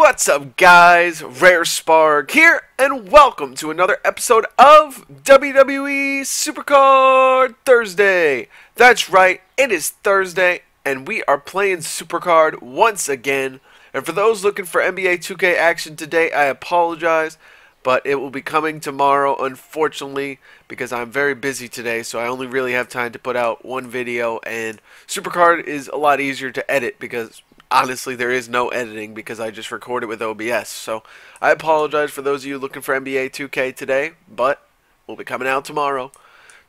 What's up, guys? Rare Spark here, and welcome to another episode of WWE SuperCard Thursday. That's right, it is Thursday, and we are playing SuperCard once again. And for those looking for NBA 2K action today, I apologize, but it will be coming tomorrow, unfortunately, because I'm very busy today, so I only really have time to put out one video, and SuperCard is a lot easier to edit because honestly, there is no editing because I just record it with OBS. So I apologize for those of you looking for NBA 2K today, but we'll be coming out tomorrow.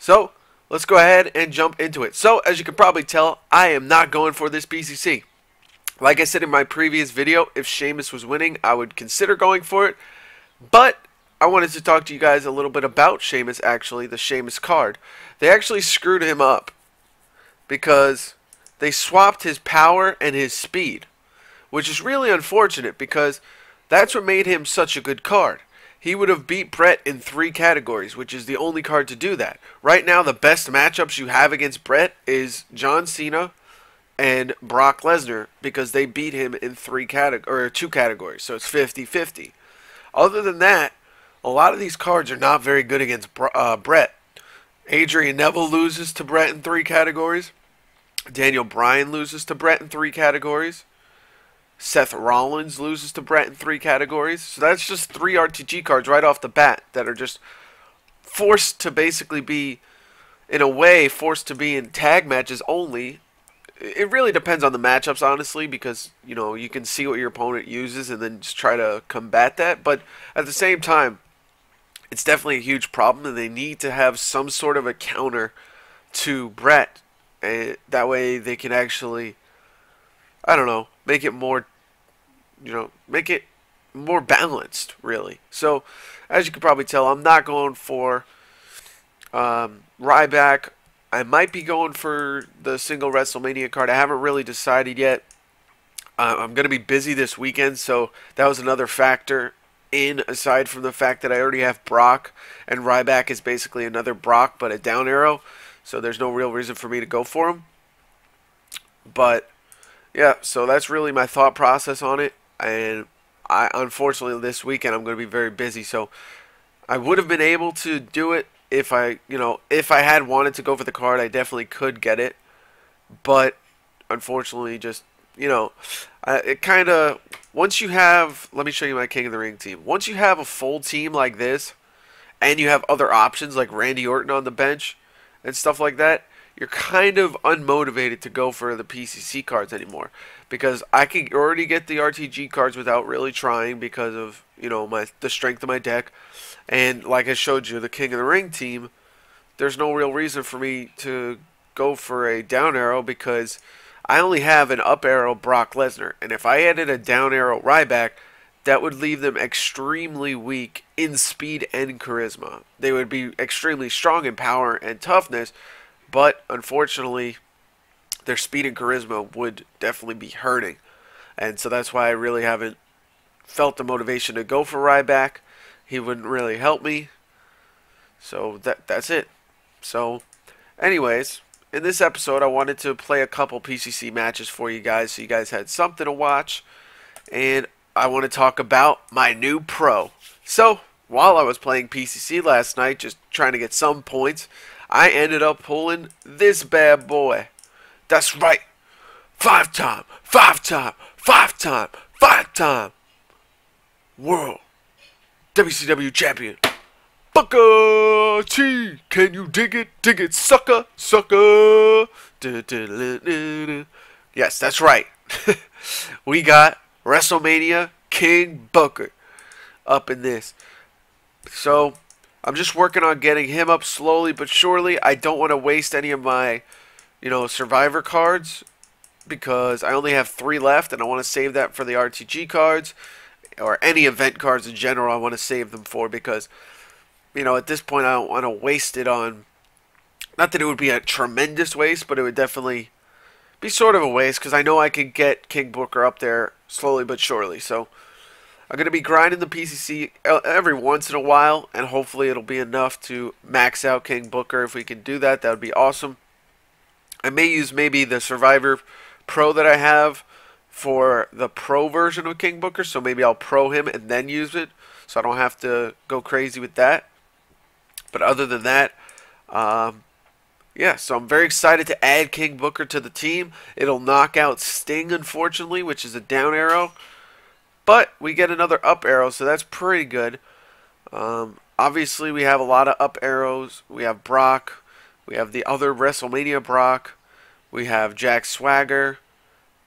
So let's go ahead and jump into it. So as you can probably tell, I am not going for this PCC. Like I said in my previous video, if Sheamus was winning, I would consider going for it. But I wanted to talk to you guys a little bit about Sheamus, actually, the Sheamus card. They actually screwed him up because they swapped his power and his speed, which is really unfortunate because that's what made him such a good card. He would have beat Brett in 3 categories, which is the only card to do that. Right now, the best matchups you have against Brett is John Cena and Brock Lesnar because they beat him in 2 categories, so it's 50-50. Other than that, a lot of these cards are not very good against Brett. Adrian Neville loses to Brett in 3 categories. Daniel Bryan loses to Brett in 3 categories. Seth Rollins loses to Brett in 3 categories. So that's just 3 RTG cards right off the bat that are just forced to basically be, in a way, forced to be in tag matches only. It really depends on the matchups, honestly, because, you know, you can see what your opponent uses and then just try to combat that. But at the same time, it's definitely a huge problem, and they need to have some sort of a counter to Brett. And that way they can actually, I don't know, make it more, make it more balanced, really. So, as you can probably tell, I'm not going for Ryback. I might be going for the single Wrestlemania card. I haven't really decided yet. I'm going to be busy this weekend, so that was another factor aside from the fact that I already have Brock, and Ryback is basically another Brock, but a down arrow. So there's no real reason for me to go for him. But yeah, so that's really my thought process on it. And unfortunately this weekend I'm going to be very busy. So I would have been able to do it if if I had wanted to go for the card. I definitely could get it. But unfortunately, just it kind of, once you have, let me show you my King of the Ring team. Once you have a full team like this, and you have other options like Randy Orton on the bench and stuff like that, you're kind of unmotivated to go for the PCC cards anymore, because I can already get the RTG cards without really trying because of the strength of my deck. And like I showed you, the King of the Ring team, there's no real reason for me to go for a down arrow because I only have an up arrow Brock Lesnar, and if I added a down arrow Ryback, that would leave them extremely weak in speed and charisma. They would be extremely strong in power and toughness, but unfortunately, their speed and charisma would definitely be hurting. And so that's why I really haven't felt the motivation to go for Ryback. He wouldn't really help me. So that's it. So anyways, in this episode, I wanted to play a couple PCC matches for you guys so you guys had something to watch. And I want to talk about my new pro. So, while I was playing PCC last night, just trying to get some points, I ended up pulling this bad boy. That's right. 5-time World WCW Champion. Booker T. Can you dig it? Dig it, sucker, sucker. Yes, that's right. We got WrestleMania King Booker up in this. So I'm just working on getting him up slowly but surely. I don't want to waste any of my Survivor cards because I only have 3 left, and I want to save that for the RTG cards or any event cards in general. I want to save them for, because at this point I don't want to waste it on, not that it would be a tremendous waste, but it would definitely be sort of a waste because I know I can get King Booker up there slowly but surely. So I'm going to be grinding the PCC every once in a while, and hopefully it'll be enough to max out King Booker. If we can do that, that would be awesome. I may use maybe the Survivor Pro that I have for the pro version of King Booker, so maybe I'll pro him and then use it, so I don't have to go crazy with that. But other than that, yeah, so I'm very excited to add King Booker to the team. It'll knock out Sting, unfortunately, which is a down arrow. But we get another up arrow, so that's pretty good. Obviously, we have a lot of up arrows. We have Brock. We have the other WrestleMania Brock. We have Jack Swagger.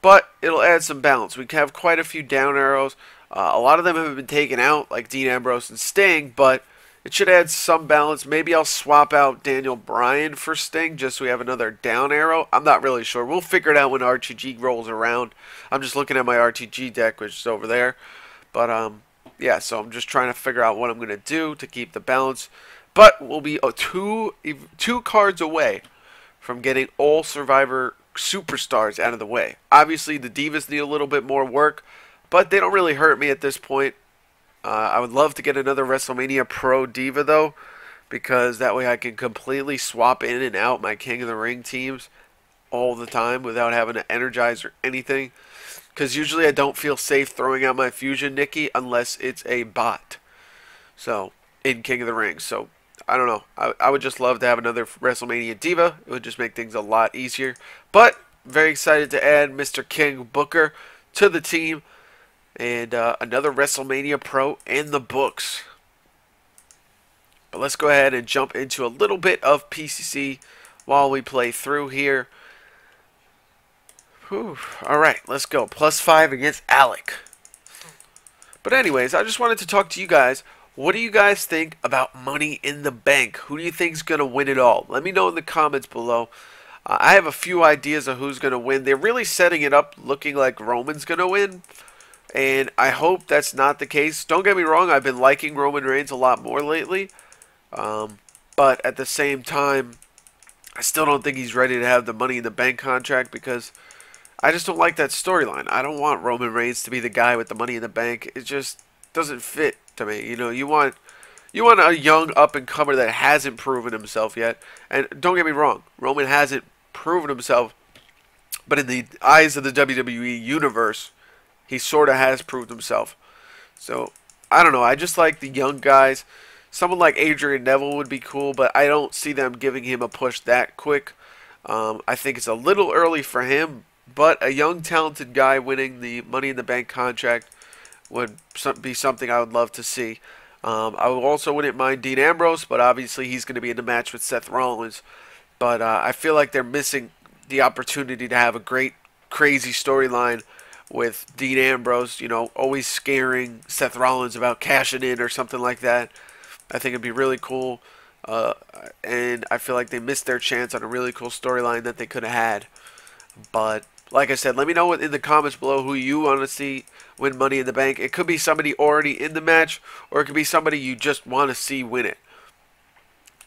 But it'll add some balance. We have quite a few down arrows. A lot of them have been taken out, like Dean Ambrose and Sting, but it should add some balance. Maybe I'll swap out Daniel Bryan for Sting just so we have another down arrow. I'm not really sure. We'll figure it out when RTG rolls around. I'm just looking at my RTG deck, which is over there. But, yeah, so I'm just trying to figure out what I'm going to do to keep the balance. But we'll be two cards away from getting all Survivor superstars out of the way. Obviously, the Divas need a little bit more work, but they don't really hurt me at this point. I would love to get another WrestleMania Pro Diva, though, because that way I can completely swap in and out my King of the Ring teams all the time without having to energize or anything. Because usually I don't feel safe throwing out my Fusion Nikki unless it's a bot. So, in King of the Ring. So, I don't know. I would just love to have another WrestleMania Diva. It would just make things a lot easier. But, very excited to add Mr. King Booker to the team. And another WrestleMania Pro in the books. But let's go ahead and jump into a little bit of PCC while we play through here. Whew. Alright, let's go. +5 against Alec. But anyways, I just wanted to talk to you guys. What do you guys think about Money in the Bank? Who do you think is going to win it all? Let me know in the comments below. I have a few ideas of who's going to win. They're really setting it up looking like Roman's going to win. And I hope that's not the case. Don't get me wrong, I've been liking Roman Reigns a lot more lately. But at the same time, I still don't think he's ready to have the Money in the Bank contract because I just don't like that storyline. I don't want Roman Reigns to be the guy with the Money in the Bank. It just doesn't fit to me. You know, you want a young up-and-comer that hasn't proven himself yet. And don't get me wrong, Roman hasn't proven himself. But in the eyes of the WWE Universe, he sort of has proved himself. So, I don't know. I just like the young guys. Someone like Adrian Neville would be cool, but I don't see them giving him a push that quick. I think it's a little early for him, but a young, talented guy winning the Money in the Bank contract would be something I would love to see. I also wouldn't mind Dean Ambrose, but obviously he's going to be in the match with Seth Rollins. But I feel like they're missing the opportunity to have a great, crazy storyline with Dean Ambrose, you know, always scaring Seth Rollins about cashing in or something like that. I think it'd be really cool. And I feel like they missed their chance on a really cool storyline that they could have had. But, like I said, let me know in the comments below who you want to see win Money in the Bank. It could be somebody already in the match, or it could be somebody you just want to see win it.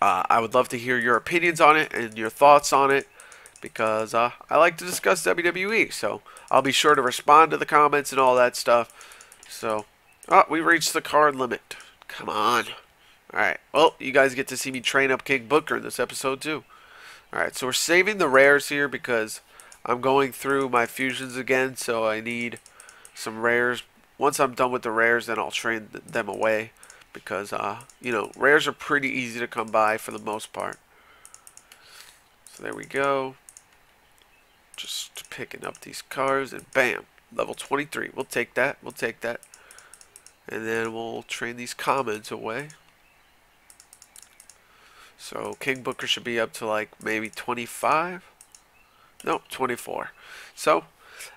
I would love to hear your opinions on it and your thoughts on it, because I like to discuss WWE, so I'll be sure to respond to the comments and all that stuff. So, we reached the card limit. Come on. Alright, well, you guys get to see me train up King Booker in this episode, too. Alright, so we're saving the rares here because I'm going through my fusions again, so I need some rares. Once I'm done with the rares, then I'll train them away, because, you know, rares are pretty easy to come by for the most part. So there we go. Just picking up these cards, and bam, level 23. We'll take that. We'll take that. And then we'll train these commons away. So King Booker should be up to like maybe 25. No, 24. So,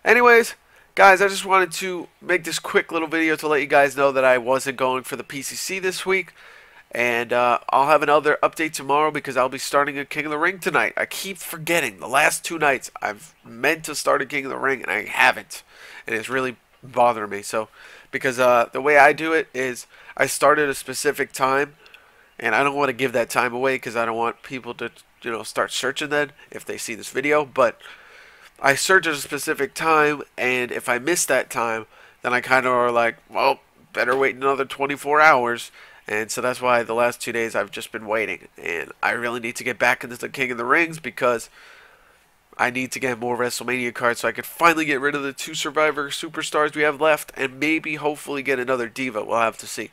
anyways, guys, I just wanted to make this quick little video to let you guys know that I wasn't going for the PCC this week. And I'll have another update tomorrow because I'll be starting a King of the Ring tonight. I keep forgetting. The last 2 nights I've meant to start a King of the Ring and I haven't. And it's really bothering me. So, because the way I do it is I start at a specific time. And I don't want to give that time away because I don't want people to, you know, start searching then if they see this video. But I search at a specific time, and if I miss that time, then I kind of are like, well, better wait another 24 hours. And so that's why the last 2 days I've just been waiting. And I really need to get back into the King of the Rings because I need to get more Wrestlemania cards so I could finally get rid of the 2 Survivor Superstars we have left and maybe hopefully get another Diva. We'll have to see.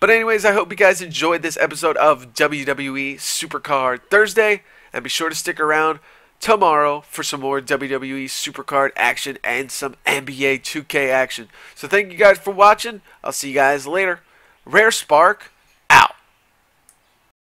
But anyways, I hope you guys enjoyed this episode of WWE SuperCard Thursday. And be sure to stick around tomorrow for some more WWE SuperCard action and some NBA 2K action. So thank you guys for watching. I'll see you guys later. Rare Spark